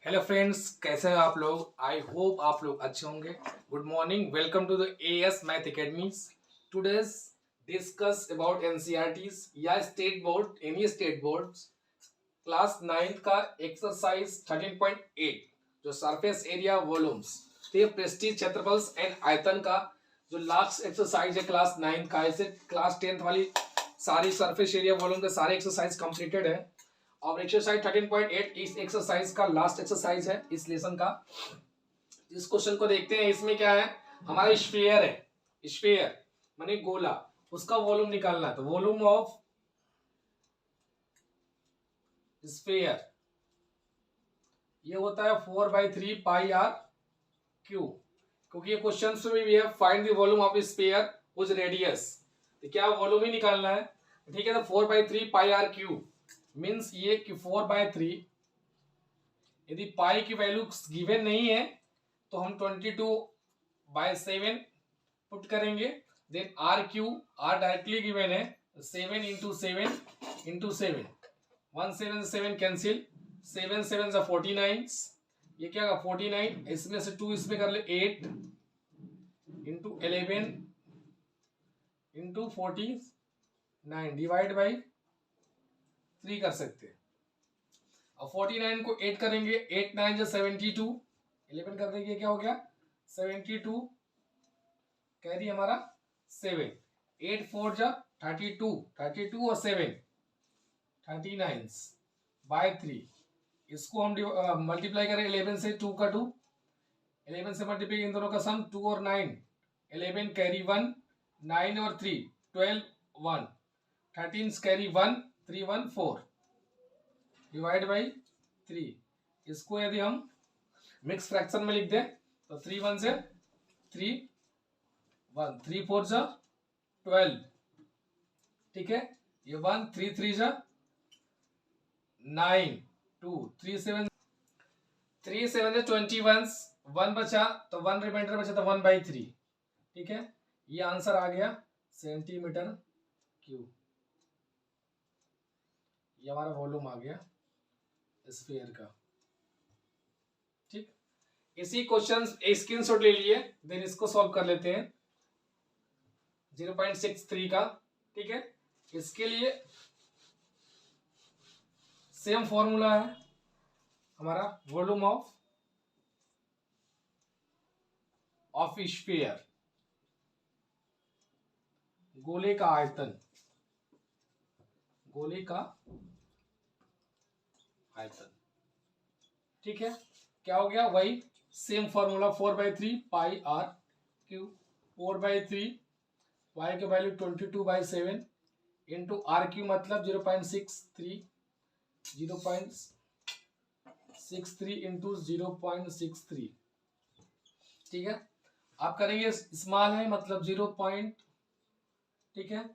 Hello friends, कैसे हैं आप लोग। आई होप आप लोग अच्छे होंगे। Good morning, welcome to the AS math academies. Today's discuss about NCERT's या state board, any state board class 9th का एक्सरसाइज 13.8 जो सरफेस एरिया वॉल्यूम्स, तो ये प्रेस्टीज क्षेत्रफल एंड आयतन का जो लास्ट एक्सरसाइज है क्लास 9th का। ऐसे क्लास 10th वाली सारी सरफेस एरिया वॉल्यूम के सारे एक्सरसाइज कंप्लीटेड है और एक्सरसाइज 13.8 इस एक्सरसाइज का लास्ट एक्सरसाइज है इस लेसन का। इस क्वेश्चन को देखते हैं। इसमें क्या है, हमारा स्फीयर है, स्फीयर माने गोला, उसका वॉल्यूम निकालना है। तो वॉल्यूम ऑफ स्फीयर ये होता है 4/3 पाई आर क्यू, क्योंकि ये क्वेश्चन में भी है find the volume of sphere with radius. तो क्या वॉल्यूम ही निकालना है, ठीक है। तो 4/3 पाई आर क्यू मीन्स ये कि 4/3, यदि पाई की वैल्यू गिवन नहीं है तो हम 22/7 पुट करेंगे। Then R cube, R directly given है 7 इंटू 7 इंटू 7, 1 7 7 कैंसिल, 7 7 49, ये क्या होगा 49, इसमें से 2 इसमें कर ले 8 इंटू 11 इंटू 49 डिवाइड बाई 3 कर सकते हैं। अब 49 को 8 करेंगे, 8 9 जो 72, 11 कर देंगे, क्या हो गया 72, कैरी हमारा 7, 8 4 जा 32, 32 और 7 39 बाय 3। इसको हम मल्टीप्लाई करें 11 से, 2 का 2, 11 से मल्टीप्लाई इन दोनों का सम 2 और 9, 11 कैरी 1, 9 और 3 12 1, 13 कैरी 1, 3 1 4 डिवाइड बाई 3। इसको यदि हम मिक्स फ्रैक्शन में लिख दें तो 3 1 से 3 1, 3 4 जा 12, ठीक है। ये 1 3 3 जा 9, 2 3 7 3 7 जा 21, 1 बचा तो 1 रिमाइंडर बचा तो 1/3, ठीक है। ये आंसर आ गया सेंटीमीटर क्यूब। ये हमारा वॉल्यूम आ गया स्फीयर का, ठीक। इसी क्वेश्चन स्क्रीनशॉट ले लिए, देन इसको सॉल्व कर लेते हैं 0.63 का, ठीक है। इसके लिए सेम फॉर्मूला है हमारा, वॉल्यूम ऑफ स्फीयर, गोले का आयतन, गोले का आयतन, ठीक है। क्या हो गया, वही same formula 4/3 pi R cube, 4/3 Y की वैल्यू 22/7 इंटू आर क्यू मतलब 0.63, 0.63 इंटू 0.63, ठीक है। आप करेंगे स्मॉल है मतलब 0. ठीक है,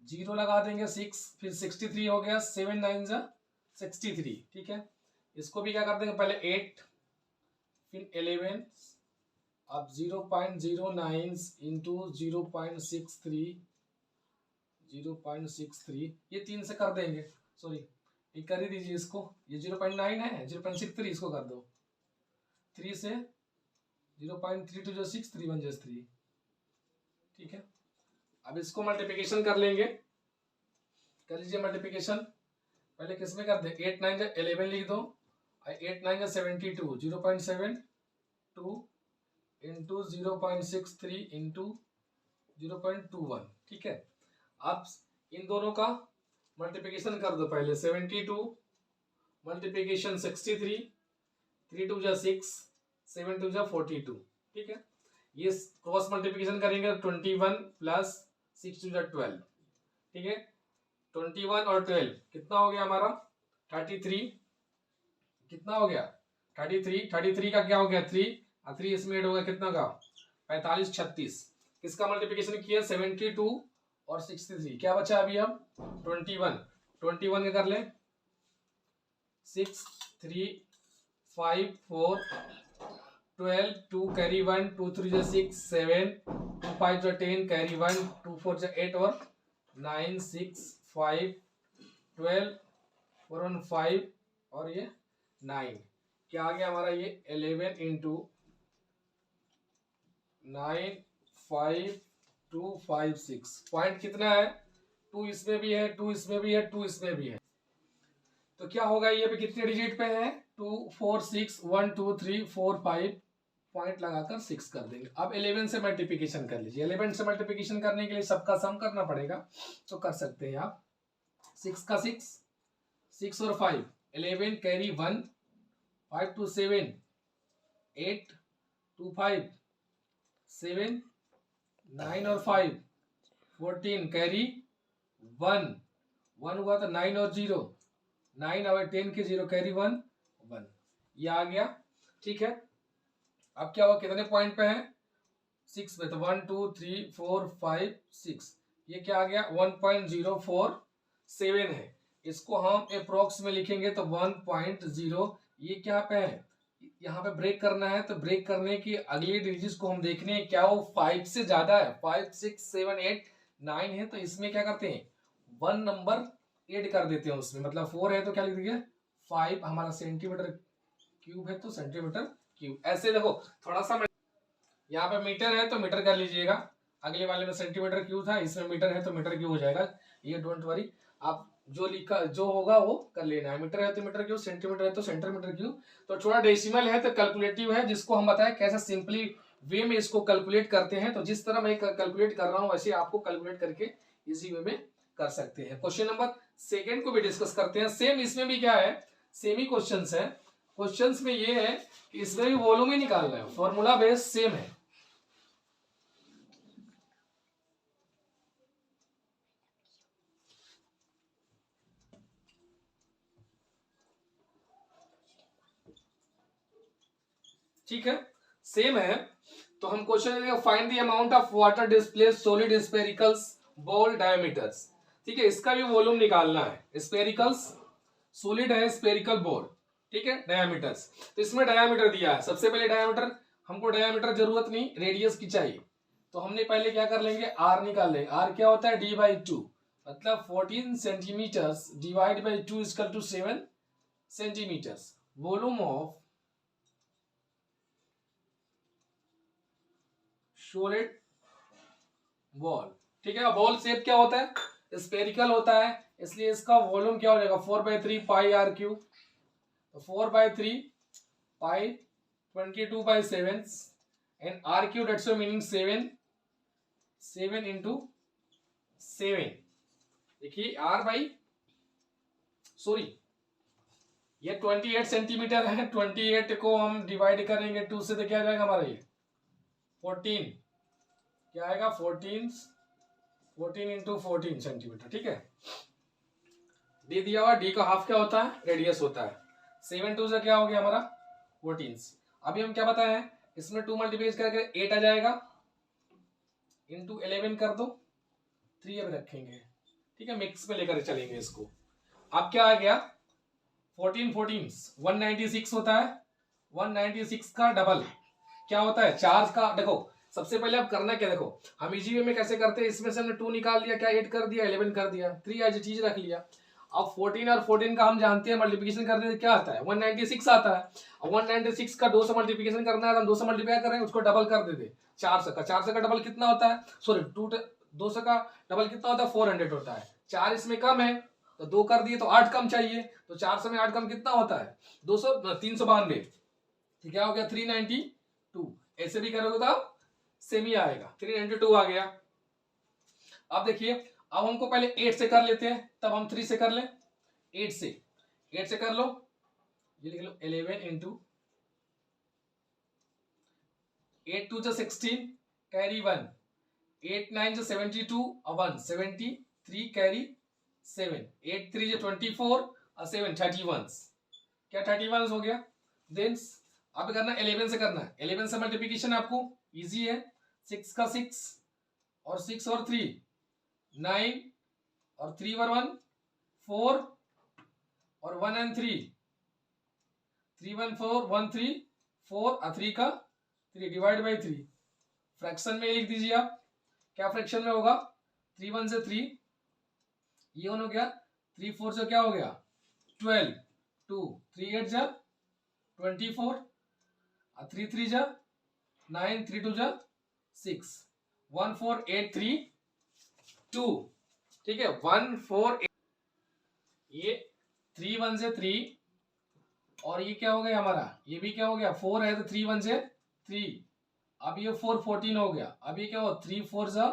0 लगा देंगे 6, फिर 63 हो गया, 7 9 जा 63, ठीक है। इसको भी क्या कर देंगे, पहले 8 फिर 11, अब 0.09 इंटू 0.63 ये 3 से कर देंगे, सॉरी ये कर ही दीजिए इसको, ये 0.9 है, 0.63 इसको कर दो, 3 से 0.32 जो 6 3 1 just 3, ठीक है। अब इसको मल्टीप्लिकेशन कर लेंगे, कर लीजिए मल्टीप्लिकेशन। पहले किस में कर दे, 8 9 जा 11 लिख दो, 8 9 जा 72, 0.72 इंटू 0.63 इंटू 0.21, ठीक है। आप इन दोनों का मल्टीप्लिकेशन कर दो, पहले 72 मल्टीप्लिकेशन 63, 3 2 जा 6, 7 2 जा 42, ठीक है। ये क्रॉस मल्टीप्लिकेशन करेंगे 21 प्लस 6 2 जा 12, ठीक है। 21 और 12 कितना हो गया हमारा 33, कितना हो गया 33, 33 का क्या हो गया 3 और 3 इसमें ऐड होगा कितना का 45 36, किसका मल्टीप्लिकेशन किया 72 और 63, क्या बचा अभी हम 21, 21 का कर ले 6 3 5 4 12, 2 कैरी 1, 2 3 जा 6 7, 2 5 जा 10 कैरी 1, 2 4 जा 8 और 9 6 5 12 4 1 5 और ये 9, क्या आ गया हमारा ये 11 इंटू 9 5 2 5 6। पॉइंट कितना है? 2 इसमें भी है, 2 इसमें भी है, 2 इसमें भी है। तो क्या होगा, ये भी कितने डिजिट पे है? 2 4 6 1 2 3 4 5, पॉइंट लगाकर 6 कर देंगे। अब 11 से मल्टीप्लिकेशन कर लीजिए। 11 से मल्टीप्लिकेशन करने के लिए सबका सम करना पड़ेगा, तो कर सकते हैं आप। 6 का 6, 6 और 5 11 कैरी 1, 5 2 7 8 2 5 7 9 और 5 14 कैरी 1 1 हुआ तो 9 और 0 9 और 10 के 0 कैरी 1 1, ये आ गया। ठीक है, अब क्या हुआ, कितने पॉइंट पे है? 6 पे, तो 1 2 3 4 5 6, ये क्या आ गया? 1.047 है। इसको हम अप्रोक्स में लिखेंगे तो 1.0, ये क्या पे है? यहाँ पे ब्रेक करना है, तो ब्रेक करने की अगली डिजिट को हम देखने हैं, क्या वो 5 से ज्यादा है? 5 6 7 8 9 है, तो इसमें क्या करते हैं, 1 नंबर ऐड कर देते हैं उसमें। मतलब 4 है तो क्या लिख देंगे 5, हमारा सेंटीमीटर क्यूब है तो सेंटीमीटर क्यूब। ऐसे देखो थोड़ा सा, यहाँ पे मीटर है तो मीटर कर लीजिएगा, अगले वाले में सेंटीमीटर क्यूब था, इसमें मीटर है तो मीटर क्यूब हो जाएगा। ये डोंट वरी, आप जो लिखा जो होगा वो कर लेना है। मीटर है तो मीटर क्यूब, सेंटीमीटर है तो सेंटीमीटर क्यूब। तो थोड़ा डेसिमल है तो कैलकुलेटिव है, जिसको हम बताएं कैसे सिंपली वे में इसको कैलकुलेट करते हैं। तो जिस तरह मैं कैलकुलेट कर रहा हूँ वैसे आपको कैलकुलेट करके इजी वे में कर सकते हैं। क्वेश्चन नंबर सेकेंड को भी डिस्कस करते हैं। सेम इसमें भी क्या है, सेम ही क्वेश्चन है। क्वेश्चन में ये है कि इसमें भी वॉल्यूम ही निकालना है, फॉर्मूला बेस सेम है। ठीक है, सेम है। तो हम question find the amount of water displaced solid sphericals ball diameters. ठीक है, इसका भी वॉल्यूम निकालना है। स्फेरिकल्स सॉलिड है, स्फेरिकल बॉल, ठीक है, डायमीटर्स। तो इसमें डायमीटर दिया है। सबसे पहले डायमीटर, हमको डायमीटर जरूरत नहीं, रेडियस की चाहिए। तो हमने पहले क्या कर लेंगे, आर निकाल लेंगे। आर क्या होता है, d/2, मतलब 14 centimetres divide by 2 equal to 7 centimetres. Volume of solid ball, ठीक है। बॉल शेप क्या होता है, स्पेरिकल होता है, इसलिए इसका वॉल्यूम क्या हो जाएगा, 4/3 पाई आर क्यूब। तो 4/3 pi 22/7 and R cube, that's meaning 7 into 7। देखिए आर बाई, सॉरी ये 28 सेंटीमीटर है, 28 को हम डिवाइड करेंगे 2 से तो क्या आ जाएगा हमारा ये 14, क्या आएगा 14 इंटू 14 सेंटीमीटर। ठीक है, डी दिया हुआ, डी का हाफ क्या होता है, रेडियस होता है। 7 2 से क्या हो गया हमारा 14। अभी हम क्या बताए हैं, इसमें 2 मल्टीप्लाई करके 8 आ जाएगा, इंटू 11 कर दो, 3 अब रखेंगे। ठीक है, मिक्स में लेकर चलेंगे इसको। अब क्या आ गया 14 14 196 होता है। 196 का डबल क्या होता है, चार्ज का। देखो सबसे पहले अब करना क्या, देखो हम इजी वे में कैसे करते हैं, इसमें से हमने 2 निकाल दिया, क्या 8 कर दिया, 11 कर दिया, 3 एज चीज रख लिया। अब 14 और 14 का हम जानते हैं मल्टीप्लिकेशन करने से क्या आता है, 196 आता है। अब 196 का 2 से मल्टीप्लिकेशन करना है तो हम 2 से मल्टीप्लाई कर रहे हैं, उसको डबल कर देते 400 का। 400 का डबल कितना होता है, सॉरी 200 का डबल कितना होता है 400 होता है। 4 इसमें कम है तो 2 कर दिए तो 8 कम चाहिए, तो 400 में 8 कम कितना होता है 200 392, तो क्या हो गया 392। ऐसे भी करोगे तो सेम ही आएगा, 392 आ गया। अब देखिए, अब हमको पहले 8 से कर लेते हैं, तब हम 3 से कर लें। 8 से कर लो, ये लिख लो 11 इंटू 8 2 16 कैरी 1, 8 9 72 1 73 कैरी 7, 8 3 24 और 7 31, क्या 31 हो गया। देन अब करना 11 से करना है, 11 से मल्टीप्लिकेशन आपको इजी है। 6 का 6 और 6 और 3 9 और 3 और 1 4 और 1 एंड 3 3 1 4 1 3 4 और 3 का 3 डिवाइड बाई 3। फ्रैक्शन में लिख दीजिए आप, क्या फ्रैक्शन में होगा 3 1 से 3, ये हो गया 3 4 से क्या हो गया 12, 2 3 8 जा 24, 3 3 जा 9, 3 2 जा 6, 1 4 8 3 2, ठीक है 1 4 8, ये 3 1 से 3, और ये क्या हो गया हमारा, ये भी क्या हो गया 4 है तो 3 1 से 3, अब ये 4 14 हो गया, अब ये क्या हो 3 4 जा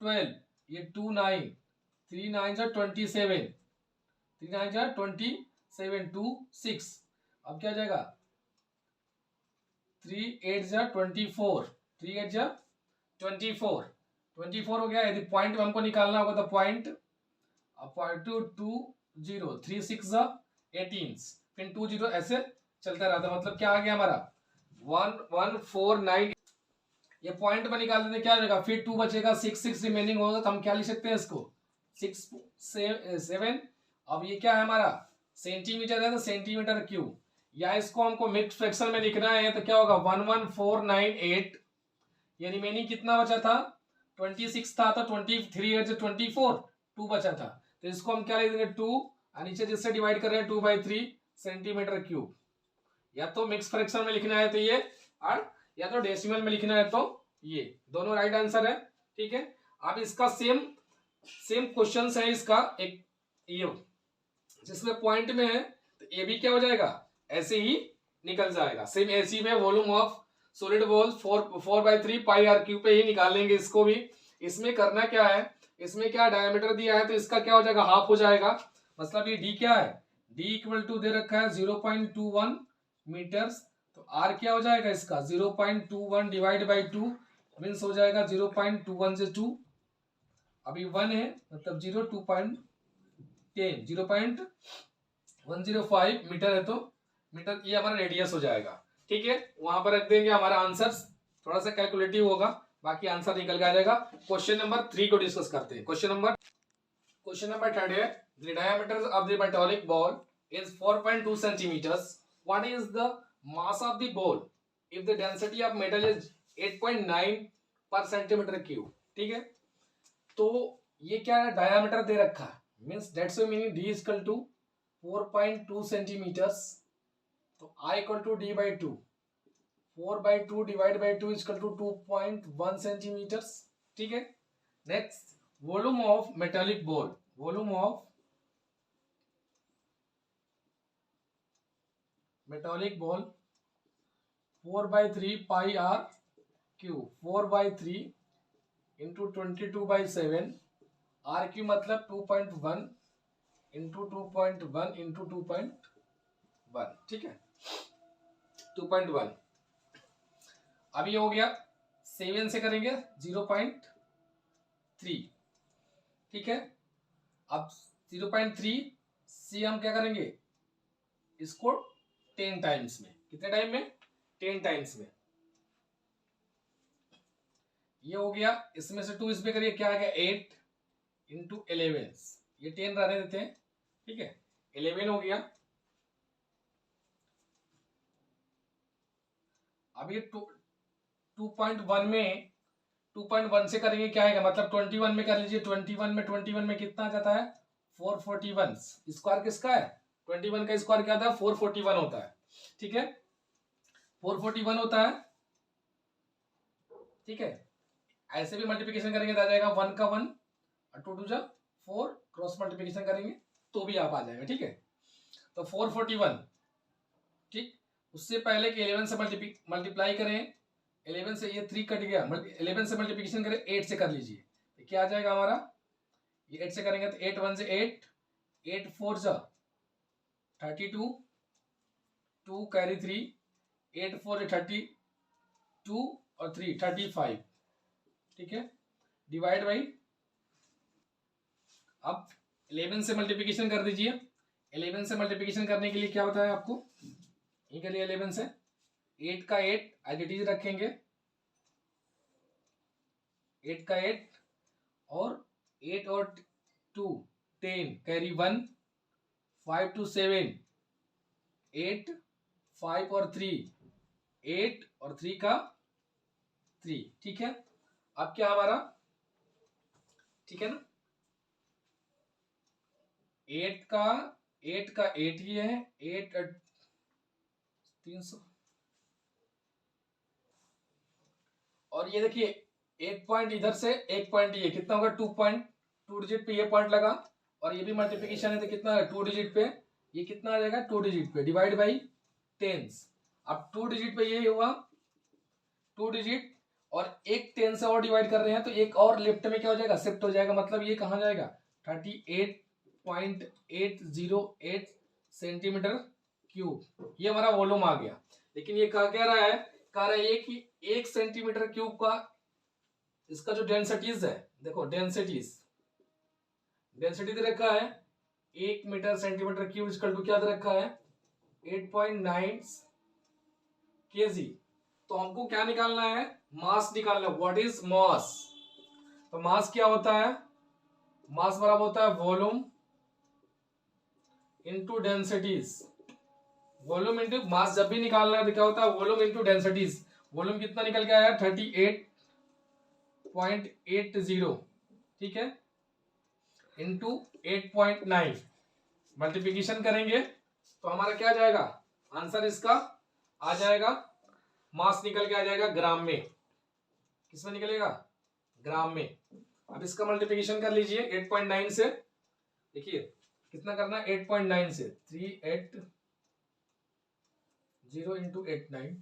12, ये 2 9, 3 9 जा 27, 3 9 जा 27, 2 6, अब क्या जाएगा 3 8 जा 24, 3 8 जा 24, 24 हो गया। यदि पॉइंट हमको निकालना होगा तो पॉइंट 2 3 6 जा 18, फिर 2 0 ऐसे चलता रहता, मतलब क्या आ गया हमारा 1 1 4 9, ये पॉइंट में निकाल देते क्या हो जाएगा, फिर 2 बचेगा, 6 6 रिमेनिंग होगा, तो हम क्या लिख सकते हैं इसको 6 7, अब ये क्या है हमारा सेंटीमीटर है तो सेंटीमीटर क्यूब, या इसको हमको मिक्स फ्रैक्शन में लिखना है तो क्या होगा 11498, ये रिमेनिंग कितना बचा था 26 था, तो 23 24, 2 बचा था, तो इसको हम क्या लिख देंगे 2, और नीचे जिससे डिवाइड कर रहे हैं 2/3 सेंटीमीटर क्यूब, या तो मिक्स फ्रैक्शन में लिखना है तो ये, और या तो डेसिमल में लिखना है तो ये, दोनों राइट आंसर है। ठीक है, अब इसका सेम क्वेश्चन है इसका एक, ये जिसमें पॉइंट में है तो ये भी क्या हो जाएगा ऐसे ही निकल जाएगा, सेम ऐसी में volume of solid ball 4/3 pi are cube पे ही निकाल लेंगे इसको भी। इसमें करना क्या है, इसमें क्या डायमीटर दिया है तो इसका क्या हो जाएगा हाफ हो जाएगा, मतलब ये डी क्या है, डी इक्वल टू दे रखा है 0.21 मीटर्स, तो आर क्या हो जाएगा इसका 0.21 डिवाइड बाई 2 मीन्स हो जाएगा 0.21 से 2, अभी 1 है मतलब 0.105 मीटर है, तो मीटर ये हमारा रेडियस हो जाएगा। ठीक है, वहां पर रख देंगे, हमारा आंसर थोड़ा सा कैलकुलेटिव होगा, बाकी आंसर निकल के आ जाएगा। क्वेश्चन नंबर 3 को डिस्कस करते हैं। क्वेश्चन नंबर 3 है, the diameter of the metallic ball is 4.2 centimeters. What is the mass of the ball if the density of metal is 8.9 per centimeter cube? ठीक है, तो ये क्या है डायमीटर दे रखा है, means that's meaning d is equal to 4.2 centimetres, तो i equal to d by 2, 4/2 divide by 2 is equal to 2.1 centimetres. ठीक है, next volume of metallic ball, volume of metallic ball 4/3 pi are cube, 4/3 into 22/7, r cube मतलब 2.1 into 2.1 into 2.1, ठीक है 2.1, अब ये हो गया 7 से करेंगे 0.3, ठीक है, अब 0.3 से हम क्या करेंगे इसको 10 टाइम्स में, कितने टाइम में 10 टाइम्स में, ये हो गया, इसमें से 2 इसमें करिए क्या आ गया 8 इंटू 11, ये 10 रहने देते हैं, ठीक है 11 हो गया, अब ये 2.1 में 2.1 से करेंगे क्या आएगा, मतलब 21 में कर लीजिए, 21 में कितना आ जाता है 441, स्क्वायर किसका है 21 का स्क्वायर क्या होता है 441 होता है, ठीक है 441 होता है, ठीक है, ऐसे भी मल्टीप्लिकेशन करेंगे तो आ जाएगा 1 का 1 और 2 2 जा 4, क्रॉस मल्टीप्लिकेशन करेंगे तो भी आप आ जाएगा, ठीक है, तो 441, ठीक, उससे पहले कि 11 से मल्टीप्लाई करें, 11 से ये 3 कट गया, 11 से मल्टीप्लिकेशन करें 8 से कर लीजिए, तो क्या आ जाएगा हमारा, ये 8 से करेंगे तो 8 1 से 8, 8 4 जा 32, 2 कैरी 3, 8 4 32 और 3 35, ठीक है, डिवाइड बाई, अब 11 से मल्टीप्लिकेशन कर दीजिए, 11 से मल्टीप्लिकेशन करने के लिए क्या बताया आपको, ये के लिए 11 से 8 का 8 एज इट इज रखेंगे, 8 का 8 और 8 और 2 10 कैरी 1, 5 2 7 8, 5 और 3 8 और 3 का 3, ठीक है, अब क्या हमारा, ठीक है ना, 8 का 8 ही है, 8 300। और ये देखिए एक पॉइंट इधर से एक पॉइंट, ये कितना होगा 2 डिजिट पे ये पॉइंट लगा, और ये भी मल्टीप्लिकेशन है तो कितना है 2 डिजिट पे, ये कितना आ जाएगा 2 डिजिट पे डिवाइड बाई टेंस। अब 2 डिजिट पे ये हुआ 2 डिजिट, और एक 10 से और डिवाइड कर रहे हैं तो एक और लेफ्ट में क्या हो जाएगा शिफ्ट हो जाएगा, मतलब ये कहाँ जाएगा 38.808 सेंटीमीटर क्यूब, ये हमारा वॉल्यूम आ गया। लेकिन ये कह रहा है कि 1 सेंटीमीटर क्यूब का इसका जो डेंसिटीज है, देखो डेंसिटी दे रखा है 1 metre centimetre cube equal to क्या दे रखा है 8.9 kg। तो हमको क्या निकालना है, मास निकालना है। What is mass? तो मास क्या होता है, मास बराबर होता है volume into densities. Volume into mass जब भी निकालना है तो क्या होता है वॉल्यूम इनटू डेंसिटीज। वॉल्यूम कितना निकल के आया 38.80, ठीक है, इंटू 8.9 मल्टीप्लीकेशन करेंगे तो हमारा क्या जाएगा आंसर, इसका आ जाएगा मास निकल के आ जाएगा ग्राम में। किसमें निकलेगा ग्राम में। अब इसका मल्टीप्लीकेशन कर लीजिए 8.9 से, देखिए कितना करना है 8.9 से 380 इंटू 89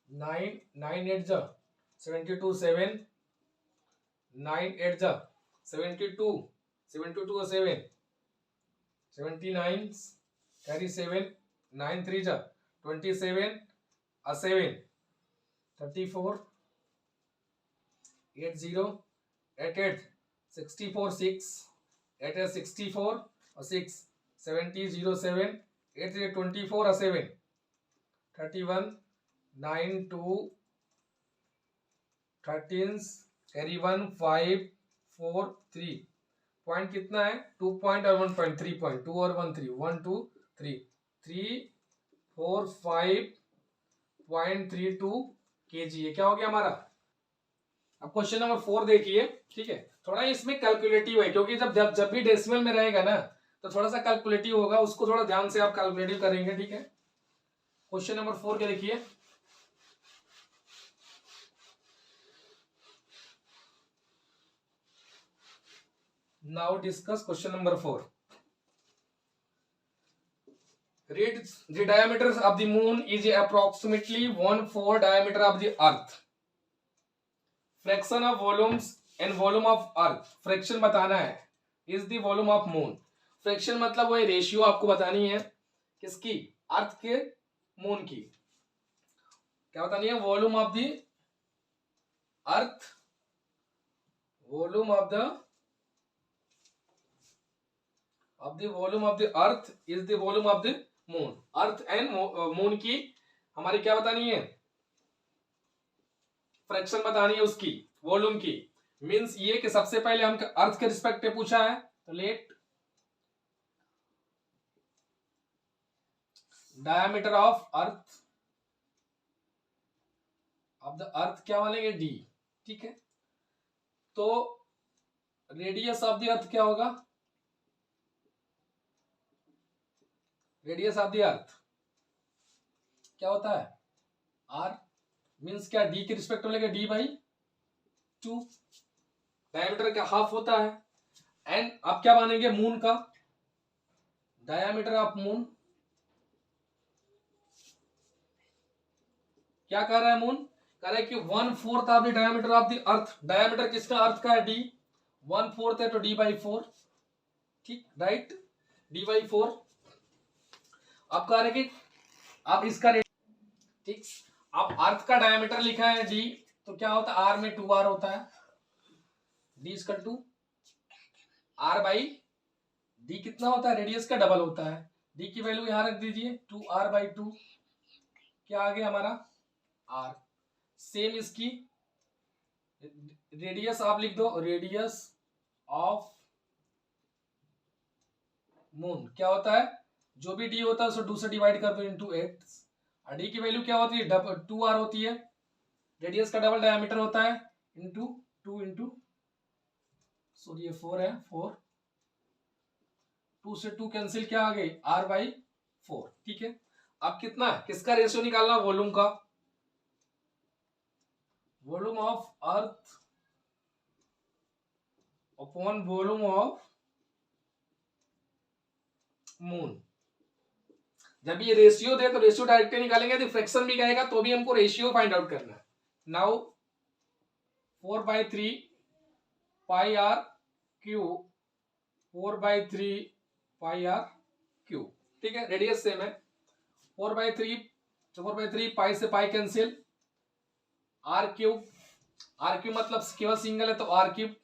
9 8 जा 72 7 9 8 जा 72 72 और 7 79 कैरी 7 9 3 जा 27 और 7 34 80 88 64 6 88 64 और 6 70 07 8 24 और 7 31 9 2 13 कैरी 1 5 4 3 पॉइंट कितना है 2 पॉइंट और 1 पॉइंट 3 पॉइंट 2 और 1 3 1 2 3 3 4 5.32 kg। ये क्या हो गया हमारा। अब क्वेश्चन नंबर 4 देखिए, ठीक है, थोड़ा इसमें कैलकुलेटिव है क्योंकि जब भी डेसिमल में रहेगा ना तो थोड़ा सा कैलकुलेटिव होगा, उसको थोड़ा ध्यान से आप कैलकुलेटिव करेंगे, ठीक है। क्वेश्चन नंबर 4 के देखिए, now discuss question number 4। Read the diameter of the moon is approximately 1/4 diameter of the earth. Fraction of volumes and volume of earth. Fraction बताना है is the volume of moon. Fraction मतलब वही ratio आपको बतानी है किसकी अर्थ के moon की। क्या बतानी है volume of the earth, volume of the volume of the earth is the volume of the moon. Earth and moon की हमारी क्या बतानी है फ्रैक्शन बतानी है उसकी वॉल्यूम की। मींस ये कि सबसे पहले हम अर्थ के रिस्पेक्ट में पूछा है तो लेट डायमीटर ऑफ अर्थ क्या मानेंगे डी, ठीक है। तो रेडियस ऑफ द अर्थ क्या होगा, रेडियस ऑफ द अर्थ क्या होता है आर, मींस क्या डी के रिस्पेक्ट में लेगा डी बाई 2, डायमीटर का हाफ होता है। एंड आप क्या मानेंगे मून का डायमीटर ऑफ मून, क्या कह रहा है मून, कह रहा है कि 1/4 of the diameter of the earth. Diameter किसका अर्थ का है डी, 1/4 है तो डी बाई 4, ठीक राइट, डी बाई 4। आप कह रहे कि आप इसका ठीक, आप अर्थ का डायमीटर लिखा है डी तो क्या होता है आर में 2r होता है, डी इसका 2 आर बाई डी कितना होता है रेडियस का डबल होता है, डी की वैल्यू यहां रख दीजिए 2r बाई 2, क्या आ गया हमारा आर। सेम इसकी रेडियस आप लिख दो, रेडियस ऑफ मून क्या होता है जो भी डी होता है उसको 2 से डिवाइड कर दो इंटू 8, और डी की वैल्यू क्या होती है 2r होती है, रेडियस का डबल डायमीटर होता है इंटू 2 इंटू सॉरी ये 4 है 4, 2 से 2 कैंसिल क्या आ गई r बाई 4। ठीक है, अब कितना किसका रेशियो निकालना, वॉल्यूम का, volume of earth upon volume of moon. जब ये रेशियो दे तो रेशियो डायरेक्टली निकालेंगे, यदि फ्रैक्शन भी कहेगा तो भी हमको रेशियो फाइंड आउट करना है। Now 4/3 pi R cube, 4/3 pi R cube. ठीक है, रेडियस सेम है, 4/3 पाई से pi cancel, R cube, R cube मतलब केवल सिंगल है तो आर क्यूब।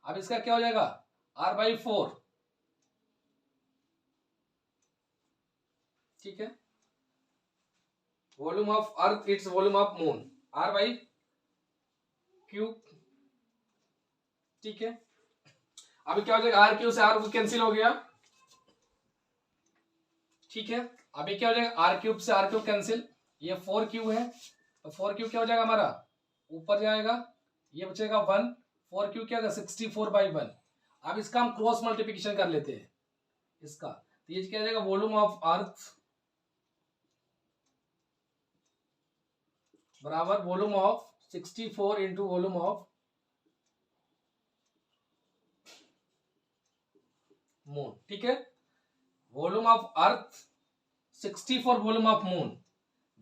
अब इसका क्या हो जाएगा, r/4। ठीक है, volume of earth it's volume of moon, r/क्यूब। ठीक है, अभी क्या हो जाएगा, आर क्यू से आर कैंसिल हो गया। ठीक है, अभी क्या हो जाएगा, आर क्यूब से आर क्यूब कैंसिल, ये 4 क्यू है तो 4 क्यू क्या हो जाएगा हमारा, ऊपर जाएगा, ये बचेगा 1, 4 क्यू क्या होगा 64/1। अब इसका हम क्रॉस मल्टीप्लिकेशन कर लेते हैं इसका, तो ये क्या हो जाएगा, वॉल्यूम ऑफ अर्थ बराबर volume of 64 into volume of moon. ठीक है, volume of earth 64 volume of moon,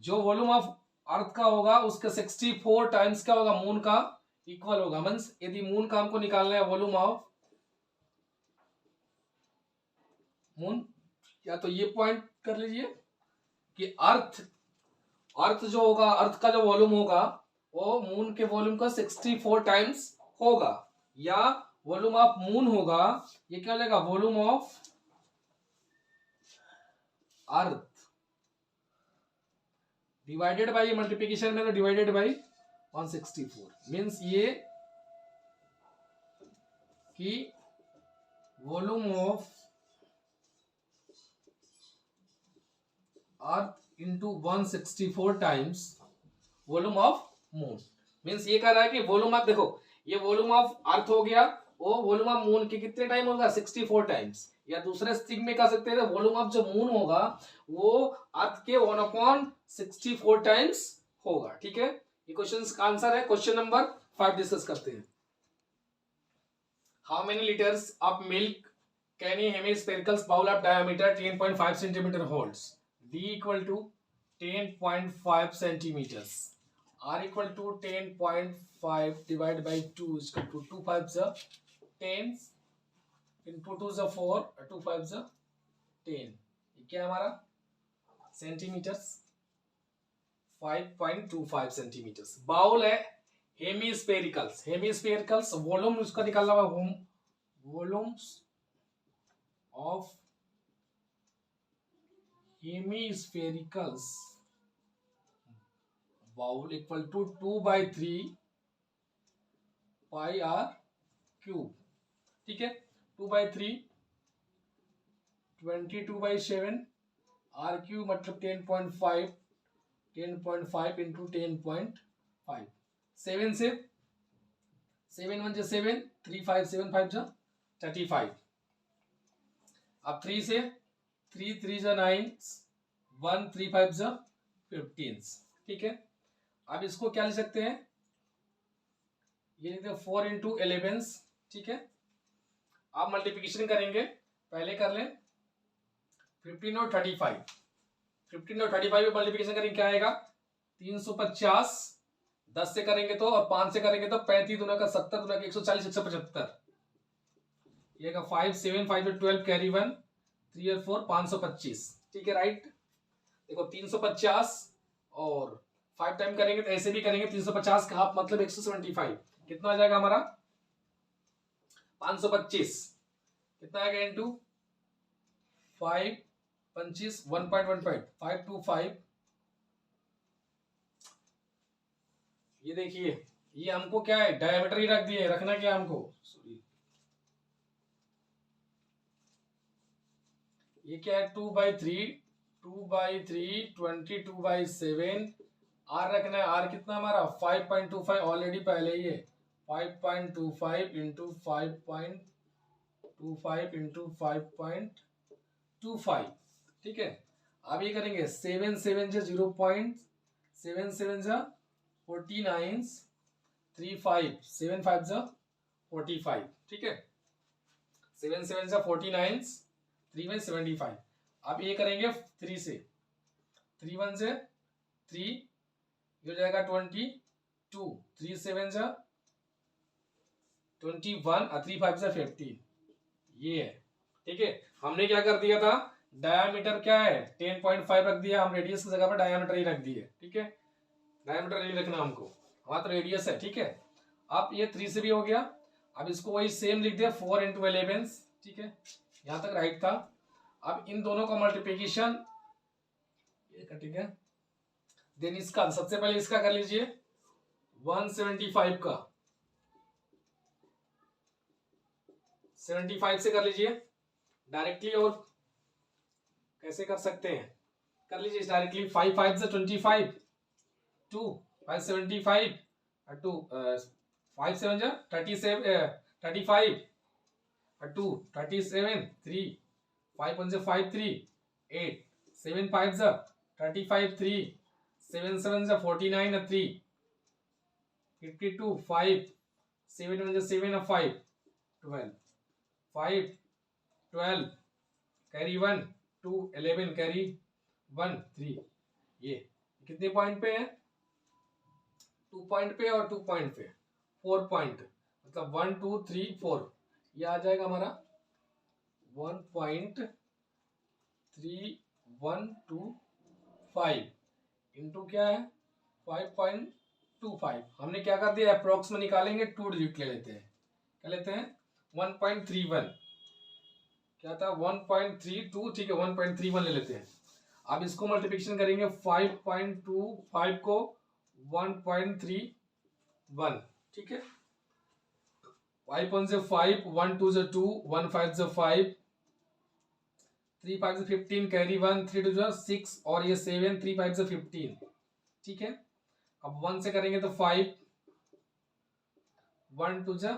जो वॉल्यूम ऑफ अर्थ का होगा उसका 64 टाइम्स क्या होगा, मून का इक्वल होगा। मींस यदि मून का हमको निकालना है वॉल्यूम ऑफ मून, या तो ये पॉइंट कर लीजिए कि अर्थ जो होगा, अर्थ का जो वॉल्यूम होगा वो मून के वॉल्यूम का 64 टाइम्स होगा, या वॉल्यूम ऑफ मून होगा, ये क्या हो जाएगा, volume of earth divided by, ये मल्टीप्लिकेशन में तो डिवाइडेड बाय 164। मींस ये कि volume of earth into 164 times volume of moon. Means ये कह रहा है कि वॉल्यूम ऑफ, देखो ये वॉल्यूम ऑफ अर्थ हो गया, वो वॉल्यूम ऑफ मून के कितने टाइम होगा, 64 टाइम्स। या दूसरे स्टिक में कह सकते हैं वॉल्यूम ऑफ जो मून होगा वो अर्थ के 1/64 टाइम्स होगा। ठीक है, ये क्वेश्चन का आंसर है। क्वेश्चन नंबर 5 डिस्कस करते हैं। How many litres of milk can a hemispherical bowl of diameter 10.5 centimetre holds, D equal to 10.5 centimeters, R equal to 10.5 divided by 2 is equal to 2 5s are 10, into 2s are 4, 2 5s are 10। ये क्या हमारा centimetres, 5.25 centimetres. Bowl है हेमीस्फेरिकल्स, हेमीस्फेरिकल्स volume उसका निकालना हुआ, volumes of hemisphericals bowl equal to 2/3 pi are cube. ठीक है, 2/3 22/7 are cube मतलब 10.5 इंटू 10.5, 7 से 7 1 7, 3 5 7 5 35। अब 3 से 3 3 9, 1 3 5 15। ठीक है, अब इसको क्या लिख सकते हैं, ये लिखते हैं 4 इंटू 11। ठीक है, आप मल्टीप्लिकेशन करेंगे, पहले कर लें 15 और 35, 15 और 35 में मल्टीप्लिकेशन करेंगे क्या आएगा, 350, 10 से करेंगे तो, और 5 से करेंगे तो 35 दूना का 70 दूना का 140 175, ये का 5 7 5 12 कैरी 1 3 और 4 525। ठीक है, राइट। देखो 350 और 5 टाइम करेंगे तो ऐसे भी करेंगे, 350 का हाफ मतलब 175, कितना आ जाएगा हमारा 525, कितना आएगा इनटू 5 25 1.15 525। ये देखिए, ये हमको क्या है, डायमीटर ही रख दिए, रखना क्या हमको, सॉरी ये क्या है 2/3 22/7 आर रखना है, आर कितना हमारा 5.25 ऑलरेडी पहले ही है, 5.25 इंटू 5.25 इंटू 5.25। ठीक है, अब ये करेंगे 7 7 जा 0.7 7 जा 49 3 5 7 5 जा 45, ठीक है। 7 7 जा 49 3 में 75। अब ये करेंगे 3 से, 3 1 से 3, ये हो जाएगा 22, 3 7 जा 21 और 3 5 जा 15, ये है, ठीक है। हमने क्या कर दिया था, डायामीटर क्या है 10.5 रख दिया, हम रेडियस की जगह पर डायामीटर ही रख दिए, ठीक है। डायामीटर नहीं रखना हमको, हमारा तो रेडियस है, ठीक है। अब ये 3 से भी हो गया। अब इसको वही सेम लिख दिया 4 × 11, ठीक है, यहां तक राइट था। अब इन दोनों का मल्टीप्लीकेशन, ठीक है। देन इसका सबसे पहले इसका कर लीजिए 175 का 75 से कर लीजिए डायरेक्टली, और कैसे कर सकते हैं, कर लीजिए डायरेक्टली। 5 5 से 25, 2 5 75 और 2 5 7 जा 37 35 और 2 37 3 5 1 से 5 3 8 7 5 जा 35 3 7 7 जा 49 और 3 52 5 7 1 से 7 और 5 12 5 12 कैरी 1 2 11 कैरी 1 3। ये कितने पॉइंट पे है, 2 पॉइंट पे और 2 पॉइंट पे 4 पॉइंट, मतलब 1 2 3 4, ये आ जाएगा हमारा 1.3125 इंटू क्या है 5.25। हमने क्या कर दिया, अप्रोक्स में निकालेंगे 2 डिजिट ले लेते हैं, क्या लेते हैं 1.31, क्या था 1.32, ठीक है 1.31 ले लेते हैं। अब इसको मल्टीप्लिकेशन करेंगे 5.25 को 1.31, ठीक है। 5 1 से 5 1 2 से 2 1 5 से 5 3 5 से 15 कैरी 1 3 2 से 6 और ये 7 3 5 से 15, ठीक है। अब 1 से करेंगे तो 5 1 2 से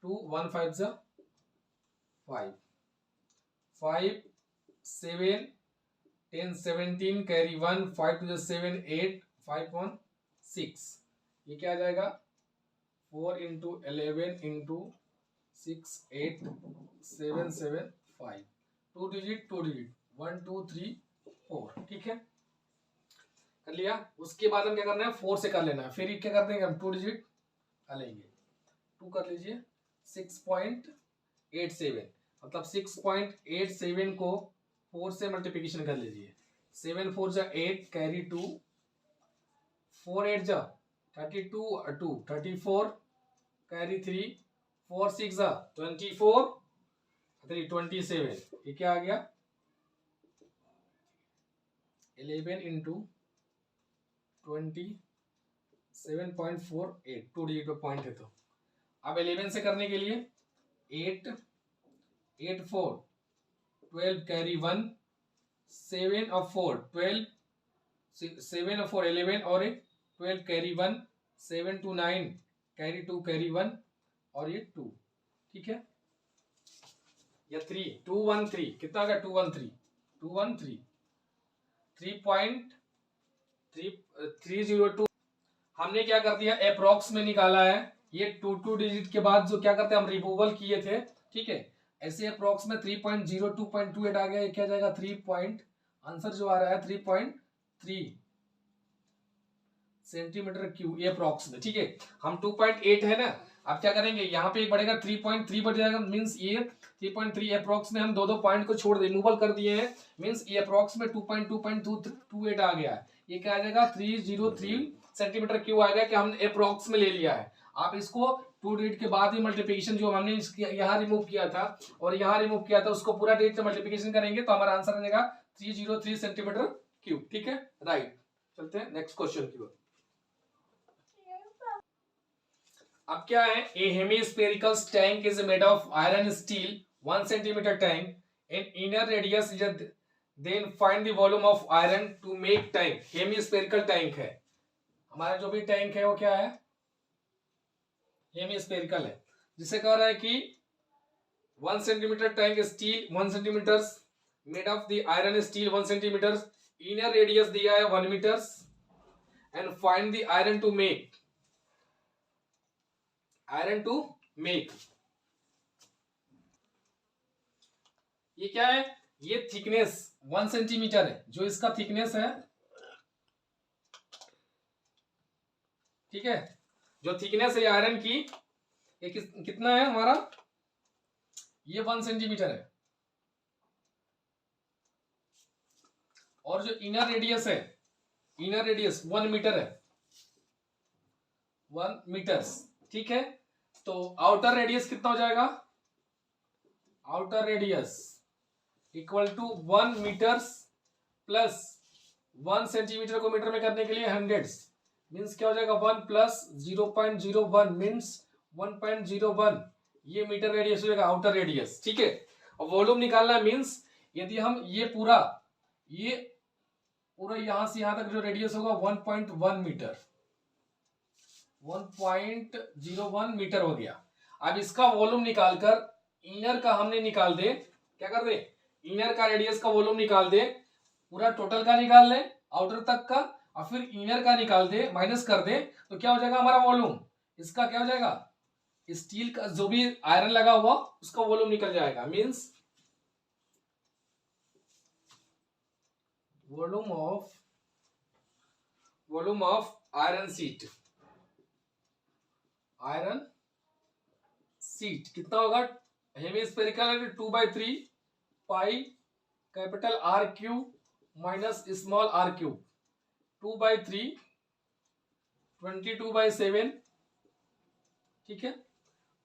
2 1 5 से 5 5 7 10 17 कैरी 1 5 2 से 7 8 5 1 6, ये क्या आ जाएगा 4 × 11 × 6 8 7 7 5, 2 डिजिट 1 2 3 4, ठीक है, कर लिया। उसके बाद हम क्या करना है 4 से कर लेना है, फिर क्या कर देंगे हम 2 डिजिट कर लेंगे, 2 कर लीजिए 6.87, मतलब 6.87 को 4 से मल्टीप्लिकेशन कर लीजिए। 7 4 जा 8 कैरी 2 4 8 जा 32 2 34 कैरी 3 4 6 जा 24 3 27, ये क्या आ गया 11 × 27.48, 2 डिजिट पे पॉइंट है तो। अब 11 से करने के लिए 8 8 4 12 कैरी 1 7 और 4 12 7 और 4 11 और 12 कैरी 1 7 2 9 कैरी 2 कैरी 1 और ये 2, ठीक है। या 3 2 1 3 कितना आ गया 2 1 3 2 1 3 3.302। हमने क्या कर दिया अप्रोक्स में निकाला है, ये 2 डिजिट के बाद जो क्या करते हैं हम रिमूवल किए थे, ठीक है। ऐसे अप्रोक्स में 3.02.28 आ गया, ये क्या जाएगा 3 पॉइंट, आंसर जो आ रहा है 3.3 सेंटीमीटर क्यूब, ये अप्रोक्स में, ठीक है। हम 2.8 है ना, अब क्या करेंगे यहाँ पे एक बढ़ेगा 3.3 बढ़ जाएगा, मींस ये 3.3 अप्रोक्स में हम दो पॉइंट को छोड़ रिमूवल कर दिए हैं, मींस ये अप्रोक्स में 2.2.228 आ गया है, ये क्या आ जाएगा 303 सेंटीमीटर क्यूब आएगा कि हमने अप्रोक्स में ले लिया है। आप इसको 2 डिजिट के बाद ही मल्टीप्लिकेशन जो हमने यहाँ रिमूव किया था और यहाँ रिमूव किया था उसको पूरा डिजिट से मल्टीप्लिकेशन करेंगे तो हमारा आंसर आ जाएगा 303 सेंटीमीटर क्यूब, ठीक है, राइट। चलते हैं नेक्स्ट क्वेश्चन की ओर। अब क्या है, a hemispherical tank is made of iron steel 1 centimetre tank in inner radius is then find the volume of iron to make tank. Hemispherical tank है हमारा, जो भी टैंक है वो क्या है हेमीस्फेरिकल है, जिसे कह रहा है कि 1 centimetre tank steel 1 centimetre made of the iron steel 1 centimetre inner radius दिया है 1 metres and find the iron to make, iron to make. ये क्या है, ये थिकनेस 1 सेंटीमीटर है, जो इसका थिकनेस है, ठीक है, जो थिकनेस है आयरन की, ये कितना है हमारा, ये 1 सेंटीमीटर है। और जो इनर रेडियस है, इनर रेडियस 1 मीटर है, 1 मीटर्स, ठीक है। तो आउटर रेडियस कितना हो जाएगा, outer radius equal to 1 metres plus 1 centimetre को मीटर में करने के लिए हंड्रेड्स, मीन्स क्या हो जाएगा 1 प्लस 0.01 मीन्स 1.01, ये मीटर रेडियस हो जाएगा आउटर रेडियस, ठीक है। और वॉल्यूम निकालना है, मीन्स यदि हम ये पूरा यहां से यहां तक जो रेडियस होगा 1.1 मीटर, 1.01 मीटर हो गया। अब इसका वॉल्यूम निकालकर इनर का हमने निकाल दे, क्या कर दे, इनर का रेडियस का वॉल्यूम निकाल दे, पूरा टोटल का निकाल ले आउटर तक का, और फिर इनर का निकाल दे, माइनस कर दे, तो क्या हो जाएगा हमारा वॉल्यूम, इसका क्या हो जाएगा, स्टील का जो भी आयरन लगा हुआ उसका वॉल्यूम निकल जाएगा, means volume of iron sheet, iron sheet कितना होगा, हेमिस्फेरिकल है 2/3 pi capital R cube minus small R cube, 2/3 22/7, ठीक है।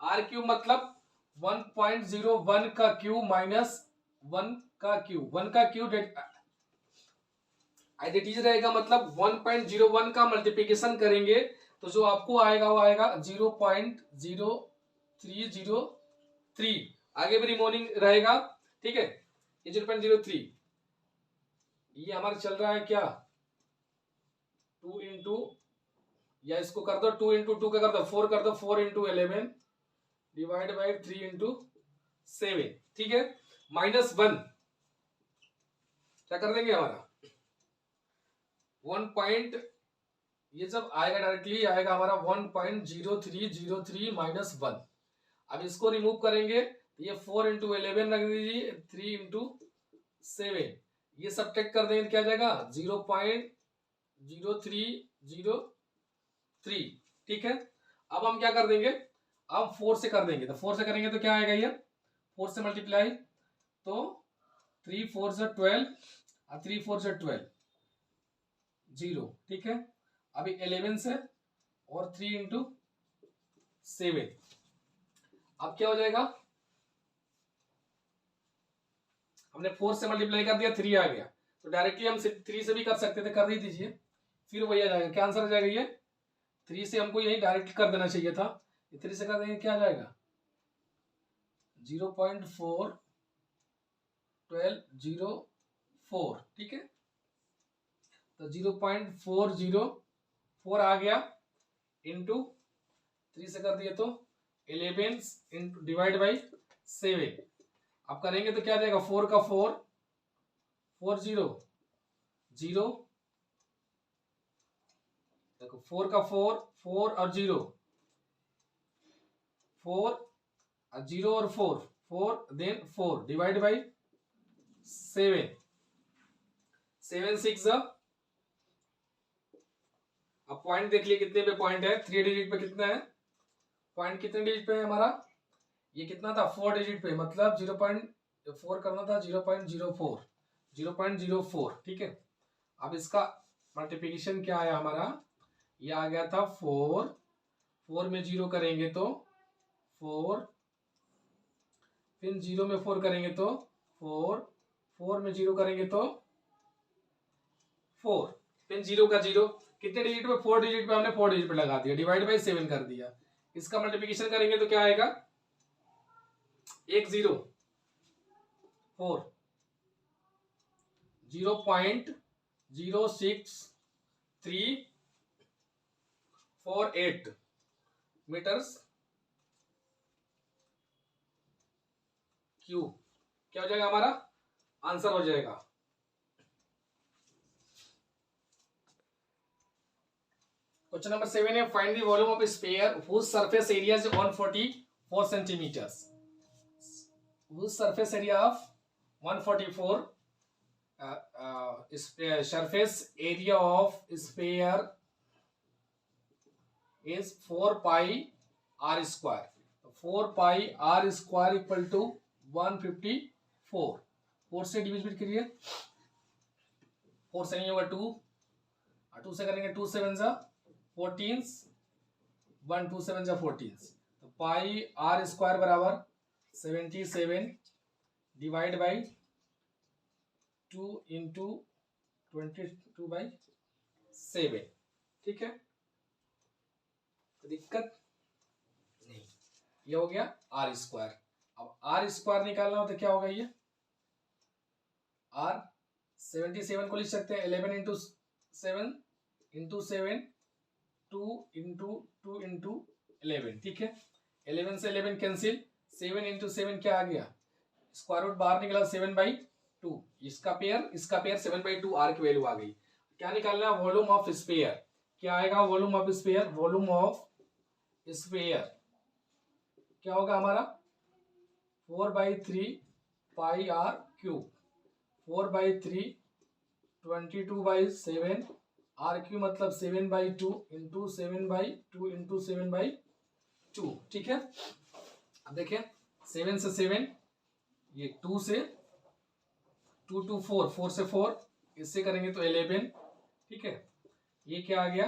आर क्यूब मतलब 1.01 का क्यूब माइनस 1 का क्यूब, 1 का क्यूब आइडेंटिटी रहेगा, मतलब 1.01 का मल्टीप्लिकेशन करेंगे तो जो आपको आएगा वो आएगा 0.0303, आगे भी रिमोनिंग रहेगा, ठीक है। ये 0.03 ये हमारा चल रहा है क्या 2 इंटू, या इसको कर दो 2 इंटू 2 का कर दो 4 कर दो, 4 इंटू 11 डिवाइड बाई 3 इंटू 7, ठीक है, -1 क्या कर देंगे हमारा 1 पॉइंट, ये जब आएगा डायरेक्टली आएगा हमारा 1.0303 -1। अब इसको रिमूव करेंगे तो ये 4 इंटू 11 रख दीजिए, 3 इंटू 7, ये सब टेक कर देंगे तो क्या जाएगा 0.0303, ठीक है। अब हम क्या कर देंगे, अब 4 से कर देंगे, तो 4 से करेंगे तो क्या आएगा, ये 4 से मल्टीप्लाई, तो 3 4 से 12 और 3 4 से 12 0, ठीक है। अभी 11 से और 3 इंटू 7, अब क्या हो जाएगा, हमने 4 से मल्टीप्लाई कर दिया 3 आ गया, तो डायरेक्टली हम 3 से भी कर सकते थे, कर ही दीजिए, फिर वही आ जाएगा, क्या आंसर आ जाएगा, ये 3 से हमको यही डायरेक्ट कर देना चाहिए था, 3 से कर देंगे क्या आ जाएगा 0.4124, ठीक है। तो 0.404 आ गया, इंटू 3 से कर दिए तो 11 इंटू डिवाइड बाई 7, आप करेंगे तो क्या आ जाएगा 4 का 4 4 0 0, देखो 4 का 4 4 और 0 4 और 0 और 4 4 देन 4 डिवाइड बाई 7 7 6, अब पॉइंट देख लिए कितने पे पॉइंट है, 3 डिजिट पे कितना है पॉइंट, कितने डिजिट पे है हमारा, ये कितना था 4 डिजिट पे, मतलब 0.4 करना था 0.04, ठीक है। अब इसका मल्टीप्लिकेशन क्या आया हमारा, ये आ गया था 4 4 में 0 करेंगे तो 4, फिर 0 में 4 करेंगे तो 4 4 में 0 करेंगे तो 4, फिर 0 का 0, कितने डिजिट पे 4 डिजिट पे, हमने 4 डिजिट पे लगा दिया, डिवाइड बाई 7 कर दिया, इसका मल्टीप्लिकेशन करेंगे तो क्या आएगा 1 0 4 0.06348 मीटर्स क्यूब, क्या हो जाएगा हमारा आंसर हो जाएगा। क्वेश्चन नंबर 7 है find the volume of sphere whose surface area is 144 centimetres. Whose surface area of 144 surface area of sphere is 4 pi r square. 4 pi r square equal to 154. 4 से डिविजिट करिए, 4 से नहीं होगा 2, 2 से करेंगे 2 7 जा 14, 1 2 7 जा 14, तो पाई r स्क्वायर बराबर 77 डिवाइड बाई 2 इंटू 22/7। ठीक है, तो दिक्कत नहीं। ये हो गया आर स्क्वायर। अब आर स्क्वायर निकालना हो तो क्या होगा, ये आर 77 को लिख सकते हैं 11 इंटू 7 इंटू 7 2 इंटू 2 इंटू 11। ठीक है, 11 से 11 कैंसिल, 7 इंटू 7 क्या आ गया, स्क्वायर रूट बाहर निकला 7/2, इसका पेयर 7/2 आर की वैल्यू आ गई। क्या निकालना है, वॉल्यूम ऑफ स्फीयर। क्या आएगा volume of sphere, volume of sphere क्या होगा हमारा 4/3 pi are cube, 4/3 22/7 are cube मतलब 7/2 इंटू 7/2 इंटू 7/2। ठीक है, अब देखें 7 से 7, ये 2 से 2 to 4, 4 से 4, इससे करेंगे तो 11। ठीक है, ये क्या आ गया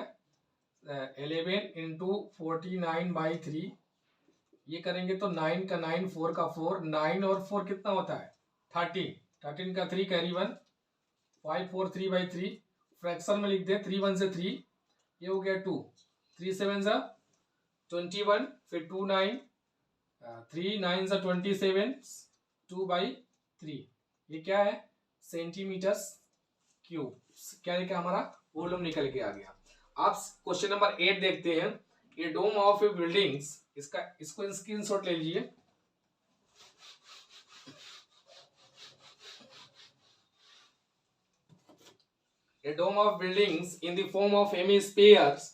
11 इंटू 49/3, ये करेंगे तो 9 का 9, 4 का 4, 9 और 4 कितना होता है 13, 13 का 3 कैरी 1, 5 4 3/3, फ्रैक्शन में लिख दे 3 1 से 3, ये हो गया 2, 3 7 जा 21, फिर 2 9, 3 9 जा 27, 2/3, ये क्या है सेंटीमीटर्स क्यूब। क्या है, क्या हमारा वॉल्यूम निकल के आ गया। आप क्वेश्चन नंबर 8 देखते हैं, ये डोम ऑफ ए बिल्डिंग्स, इसको स्क्रीनशॉट ले लीजिए। A dome of buildings in the form of hemispheres,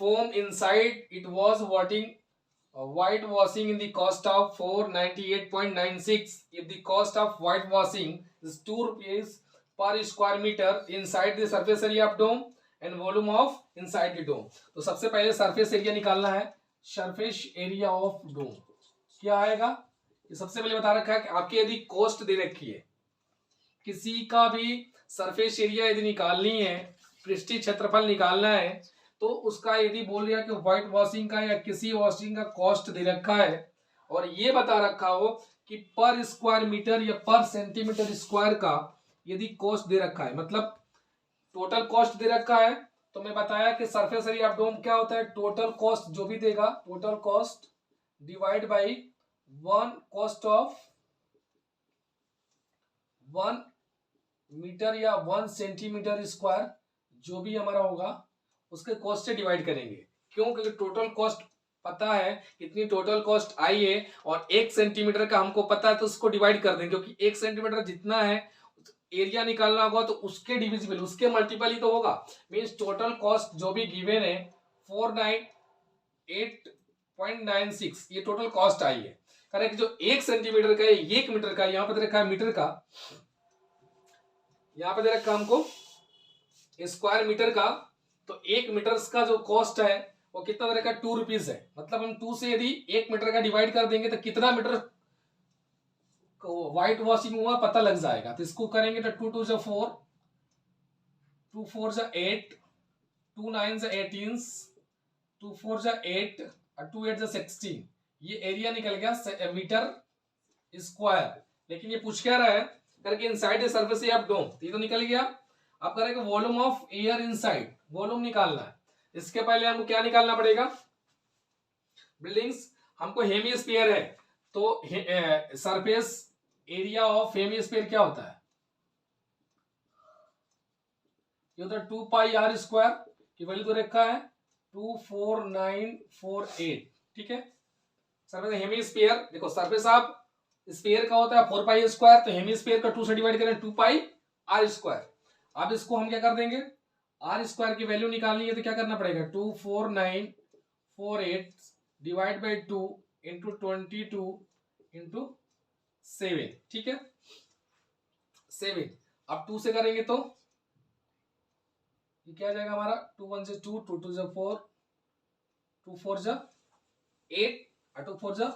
foam inside it was whitewashing in the cost of 498.96. If the cost of whitewashing is 2 rupees per square meter inside the surface area of dome and volume of inside the dome. तो सबसे पहले surface area निकालना है, surface area of डोम क्या आएगा, ये सबसे पहले बता रखा है कि आपकी यदि कॉस्ट दे रखी है, किसी का भी सरफेस एरिया यदि निकालनी है, पृष्ठीय क्षेत्रफल निकालना है, तो उसका यदि बोल दिया कि व्हाइट वॉशिंग का या किसी वॉशिंग का कॉस्ट दे रखा है और ये बता रखा हो कि पर स्क्वायर मीटर या पर सेंटीमीटर स्क्वायर का यदि कॉस्ट दे रखा है, मतलब टोटल कॉस्ट दे रखा है, तो मैं बताया कि सरफेस एरिया ऑफ डोम क्या होता है, टोटल कॉस्ट जो भी देगा, total cost divide by 1 cost of 1 metre या 1 सेंटीमीटर स्क्वायर जो भी हमारा होगा उसके कॉस्ट से डिवाइड करेंगे। क्यों, क्योंकि टोटल कॉस्ट पता है कितनी टोटल कॉस्ट आई है और 1 सेंटीमीटर का हमको पता है, तो उसको डिवाइड कर देंगे, क्योंकि 1 सेंटीमीटर जितना है एरिया निकालना होगा तो उसके डिविजिबल, उसके मल्टीपल ही तो होगा। मींस टोटल कॉस्ट जो भी गिवन है 498.96, ये टोटल कॉस्ट आई है। करेक्ट, जो 1 सेंटीमीटर का है, 1 मीटर का, यहाँ पे दे रखा है मीटर का, यहाँ पे दे रखा हमको स्क्वायर मीटर का, तो 1 मीटर का जो कॉस्ट है वो कितना दे रखा है 2 रुपीज है। मतलब हम 2 से यदि 1 मीटर का डिवाइड कर देंगे तो कितना मीटर व्हाइट वॉशिंग हुआ पता लग जाएगा। तो इसको करेंगे तो 2 2 जा 4, 2 4 जा 8, 2 9 जा 18, 2 4 जा 8 और 2 8 जा 16, ये एरिया निकल गया मीटर स्क्वायर। लेकिन ये पूछ क्या रहा है करके inside the surface of dome, ये तो निकल गया। अब करेंगे volume of air inside, volume निकालना है। इसके पहले हमको क्या निकालना पड़ेगा, बिल्डिंग्स हमको हेमीस्फीयर है, तो सरफेस एरिया ऑफ हेमीस्फीयर क्या होता है, ये होता है 2 पाई आर स्क्वायर की वैल्यू तो रखा है 24948। ठीक है, सरफेस हेमीस्फीयर, देखो सरफेस ऑफ स्फीयर का होता है 4 पाई स्क्वायर, तो हेमीस्फीयर का 2 से डिवाइड करें 2 पाई आर स्क्वायर। अब इसको हम क्या कर देंगे आर स्क्वायर की वैल्यू निकालनी है तो क्या करना पड़ेगा, 24948 डिवाइड बाई 2 इंटू 22 इंटू 7, ठीक है 7। अब 2 से करेंगे तो ये क्या आ जाएगा हमारा, 2 1 से 2, 2 2 से 4, 2 4 जा 8 और 2 4 जा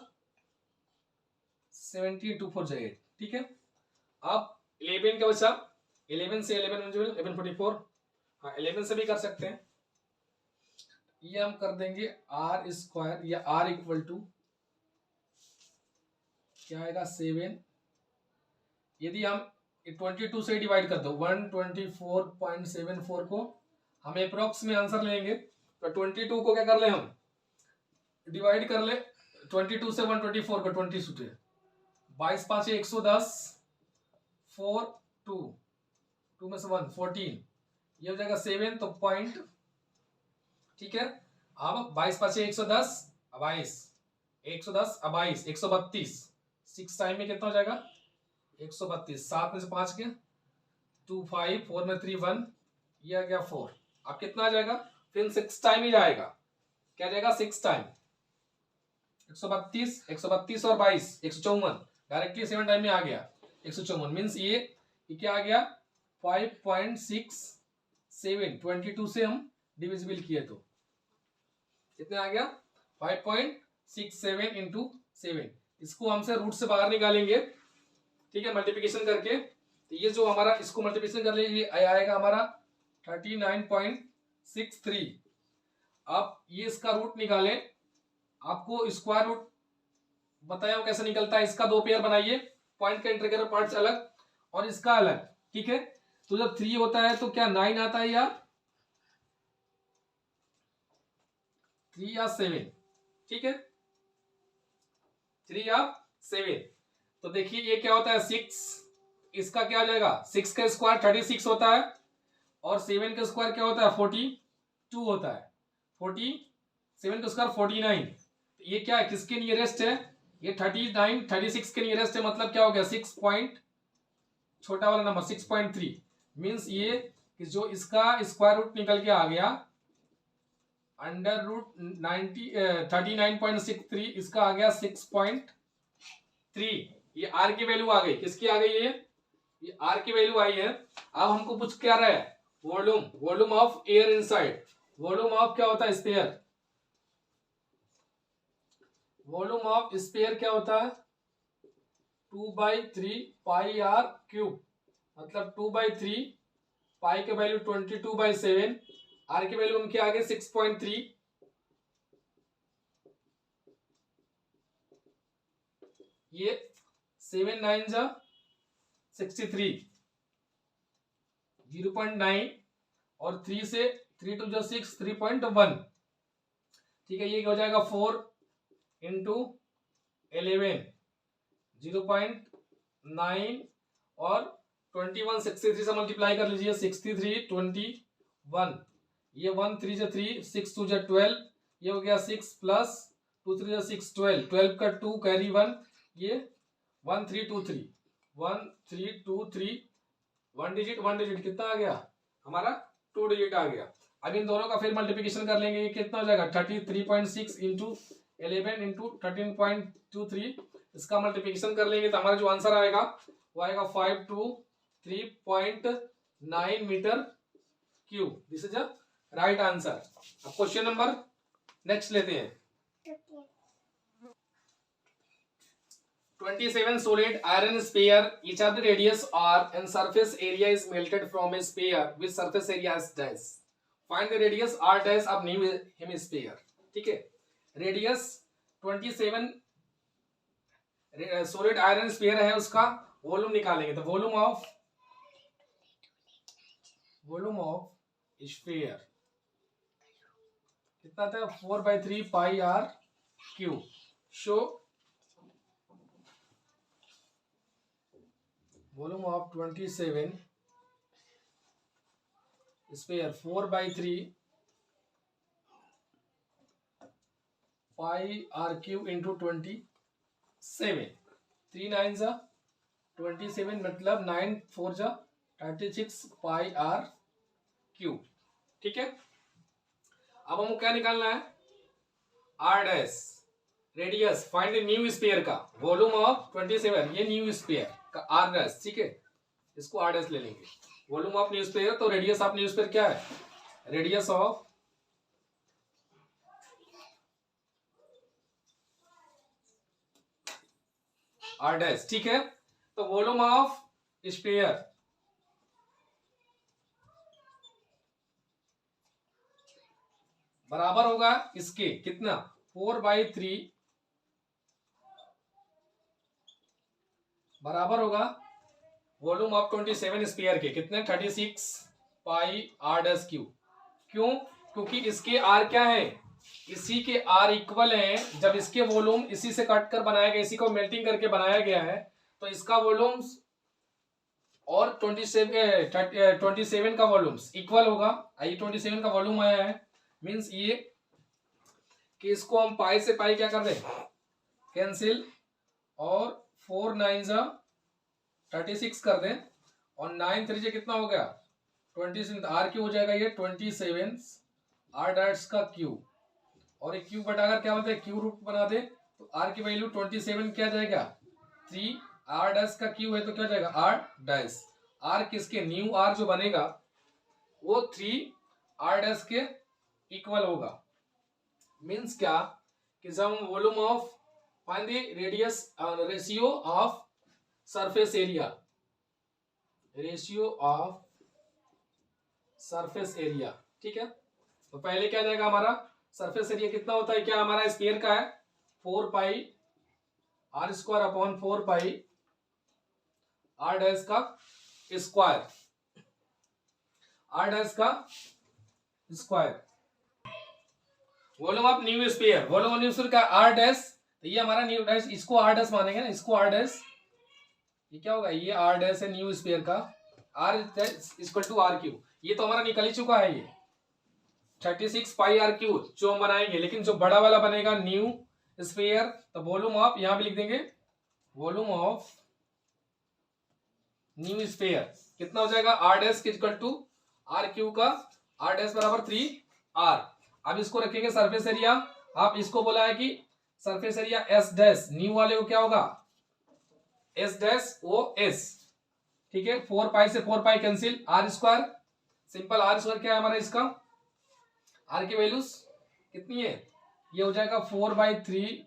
17, 2 4 जा 8, ठीक है। अब 11 का बचा, 11 से 11 44, हाँ 11 से भी कर सकते हैं। ये हम कर देंगे आर स्क्वायर या आर इक्वल टू क्या आएगा 7। यदि हम 22 से डिवाइड कर दो 124.74 को हम अप्रोक्स में आंसर लेंगे तो 22 को क्या कर ले हम डिवाइड कर ले 22 से 124 को 20 से 22 5 110 4 2 2 में से 1 14, ये हो जाएगा 7 तो पॉइंट, ठीक है। अब 22 5 110 22 110 22 132, 6 टाइम में कितना हो जाएगा 132, 7 में से 5 के 2 5 4 में 3 1, ये आ गया 4। अब कितना आ जाएगा, फिर 6 टाइम ही जाएगा, क्या जाएगा 6 टाइम 132 और 22 154, डायरेक्टली 7 टाइम में आ गया 154, मीन्स ये क्या आ गया 5.67, 22 से हम डिविजिबल किए तो कितने आ गया 5.67 इंटू 7। इसको हमसे रूट से बाहर निकालेंगे, ठीक है, मल्टीप्लिकेशन करके। तो ये जो हमारा इसको मल्टीप्लिकेशन कर लेंगे ये आएगा हमारा 39.63। अब ये इसका रूट निकालें, आपको स्क्वायर रूट बताया हो कैसे निकलता है, इसका 2 पेयर बनाइए, पॉइंट का इंटीग्रल पार्ट्स अलग और इसका अलग, ठीक है। तो जब 3 होता है तो क्या 9 आता है या 3 या 7, ठीक है 3 या 7। तो देखिए ये क्या होता है 6, इसका क्या आ जाएगा 6 का स्क्वायर 36 होता है और 7 का स्क्वायर क्या होता है 42 होता है, 47 का स्क्वायर 49। तो ये क्या है किसके नियरेस्ट है, ये 39 36 के नियरेस्ट है, मतलब क्या हो गया 6 पॉइंट छोटा वाला नंबर 6.3, मीन्स ये कि जो इसका स्क्वायर रूट निकल के आ गया अंडर रूट 39.63, इसका आ गया 6.3। ये आर की वैल्यू आ गई, किसकी आ गई ये आर की वैल्यू आई है। अब हमको पूछ क्या रहा है volume of air inside, volume of क्या होता है स्फीयर, वॉल्यूम ऑफ स्फीयर क्या होता है 2/3 पाई आर क्यूब, मतलब 2/3 पाई के वैल्यू 22/7, आर की वैल्यू उनके आगे 6.3, ये 7 9 जा 63 0.9 और 3 से 3 2 जा 6 3.1, ठीक है। ये हो जाएगा 4 इंटू 11 0.9 और 21 63 से मल्टीप्लाई कर लीजिए 63 21, ये 1 3 से 3 6 2 जा 12, ये हो गया 6 प्लस 2 3 जा 6 12, 12 का 2 कैरी 1, ये 1323 1323 1 डिजिट कितना आ गया हमारा 2 डिजिट आ गया। अब इन दोनों का फिर मल्टीप्लिकेशन कर लेंगे, ये कितना हो जाएगा 33.6 इंटू 11 इंटू 13.23, इसका मल्टीप्लिकेशन कर लेंगे तो हमारा जो आंसर आएगा वो आएगा 523.9 metre cube. This is a right answer. अब क्वेश्चन नंबर नेक्स्ट लेते हैं। 27 solid iron sphere, each of the radius r and surface area is melted from a sphere with surface area as dash. Find the radius r dash of new hemisphere. ठीक है, radius 27 solid iron sphere है, उसका volume निकालेंगे तो volume of sphere कितना था 4/3 pi are cube. Show volume of 27 sphere 4/3 pi are cube into 27, 3 9 जा 27 मतलब 9 4 जा 36 पाई आर क्यूब। ठीक है, अब हमको क्या निकालना है, R dash radius, find the new sphere का वॉल्यूम ऑफ 27, ये न्यू स्फीयर का आर डैश, ठीक है, इसको आर डैश ले लेंगे। वॉल्यूम ऑफ न्यू स्फीयर तो रेडियस ऑफ न्यू स्फीयर क्या है, रेडियस ऑफ आर डैश, ठीक है। तो वॉल्यूम ऑफ स्फीयर बराबर होगा इसके कितना, 4/3 बराबर होगा वॉल्यूम ऑफ 27 स्फीयर के कितने, 36 पाई आर डैश क्यू। क्यों, क्योंकि इसके आर क्या है, इसी के आर इक्वल है, जब इसके वॉल्यूम इसी से कट कर बनाया गया, इसी को मेल्टिंग करके बनाया गया है, तो इसका वॉल्यूम और 27 का वॉल्यूम्स इक्वल होगा। ये 27 का वॉल्यूम आया है, मींस ये कि इसको हम पाई से पाई क्या कर दें, कैंसिल, और 4 9 36 कर दें, और 9 3 कितना हो गया 27, आर क्यू हो जाएगा ये 27 आर डैश का क्यू, और एक क्यू बटाकर क्या बोलते हैं, क्यू रूट बना दे, तो आर की वैल्यू 27 क्या जाएगा 3, आर डैश का क्यू है तो क्या जाएगा आर डैश, आर किसके, न्यू आर जो बनेगा वो 3 आर डैश के इक्वल होगा। मीन्स क्या कि जब हम volume of find the radius ratio of surface area, ratio of surface area, ठीक है, तो पहले क्या जाएगा हमारा सरफेस एरिया कितना होता है, क्या हमारा स्फीयर का है 4 pi r square upon 4 pi are dash का स्क्वायर, आर डैश का square, volume of new sphere, volume of new sphere का आर डैश, तो ये हमारा न्यू डैश, इसको आर डैश मानेंगे ना, इसको आर डैश, ये क्या होगा, ये आर डैश है न्यू स्फीयर का, r equal to are cube, ये तो हमारा निकल ही चुका है, ये 36 पाई आर क्यू जो हम बनाएंगे, लेकिन जो बड़ा वाला बनेगा न्यू स्फीयर, तो वॉल्यूम ऑफ यहां भी लिख देंगे, वॉल्यूम ऑफ न्यू स्फीयर कितना हो जाएगा, R dash equal to are cube का आर डैश बराबर 3 आर। अब इसको रखेंगे सरफेस एरिया, आप इसको बोला है कि surface area S dash, new वाले को क्या होगा एस डैश ओ एस, ठीक है, 4 पाई से 4 pi cancel, R square, simple R square क्या है हमारा, इसका आर की वैल्यूज कितनी है, ये हो जाएगा 4/3,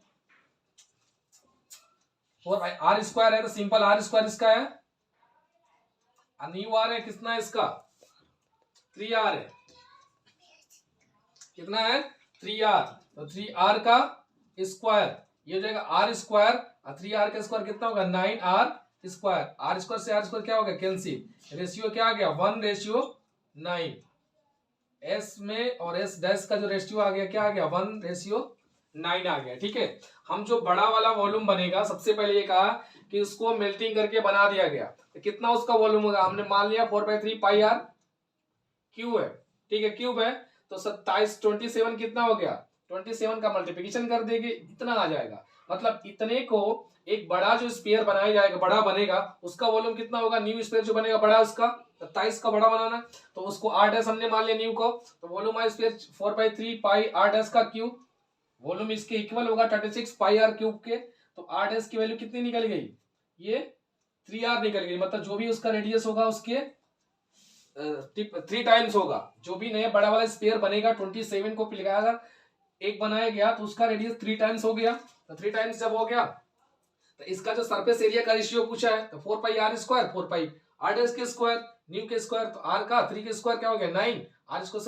4 बाई आर स्क्वायर है तो सिंपल आर स्क्वायर इसका है, न्यू आर है कितना है इसका 3r है, कितना है 3r, तो 3r का स्क्वायर ये हो जाएगा आर स्क्वायर, 3r का स्क्वायर कितना होगा 9r स्क्वायर, आर स्क्वायर से आर स्क्वायर क्या होगा कैंसिल, रेशियो क्या आ गया 1:9, एस में और एस डैश का जो रेशियो आ गया क्या आ गया 1:9 आ गया, ठीक है। हम जो बड़ा वाला वॉल्यूम बनेगा, सबसे पहले ये कहा कि उसको मेल्टिंग करके बना दिया गया, तो कितना उसका वॉल्यूम होगा, हमने मान लिया 4/3 पाई आर क्यू है, ठीक है, क्यूब है, तो 27 कितना हो गया 27 का मल्टीप्लिकेशन कर देंगे, इतना आ जाएगा, मतलब इतने को एक बड़ा जो स्फीयर बनाया जाएगा, बड़ा बनेगा, उसका वॉल्यूम कितना होगा, न्यू स्फीयर जो बनेगा बड़ा, उसका 27 का बड़ा बनाना, तो उसको आर डैश हमने मान लिया न्यू को, तो volume of sphere 4/3 pi are dash का क्यूब, वॉल्यूम इसके इक्वल होगा 36 पाई आर क्यूब के, तो आर डैश की वैल्यू कितनी निकल गई, ये 3r निकल गई, मतलब जो भी उसका रेडियस होगा उसके 3 टाइम्स होगा, जो भी नया बड़ा वाला स्फीयर बनेगा 27 को पिघलाकर एक बनाया गया तो उसका रेडियस 3 टाइम्स हो गया, तो 3 टाइम्स जब हो गया तो इसका जो सरफेस एरिया का रेशियो पूछा है, तो 4 pi r square 4 pi are dash के स्क्वायर, न्यू के स्क्वायर, तो आर का 3 के स्क्वायर क्या हो गया 9, आर स्क्वायर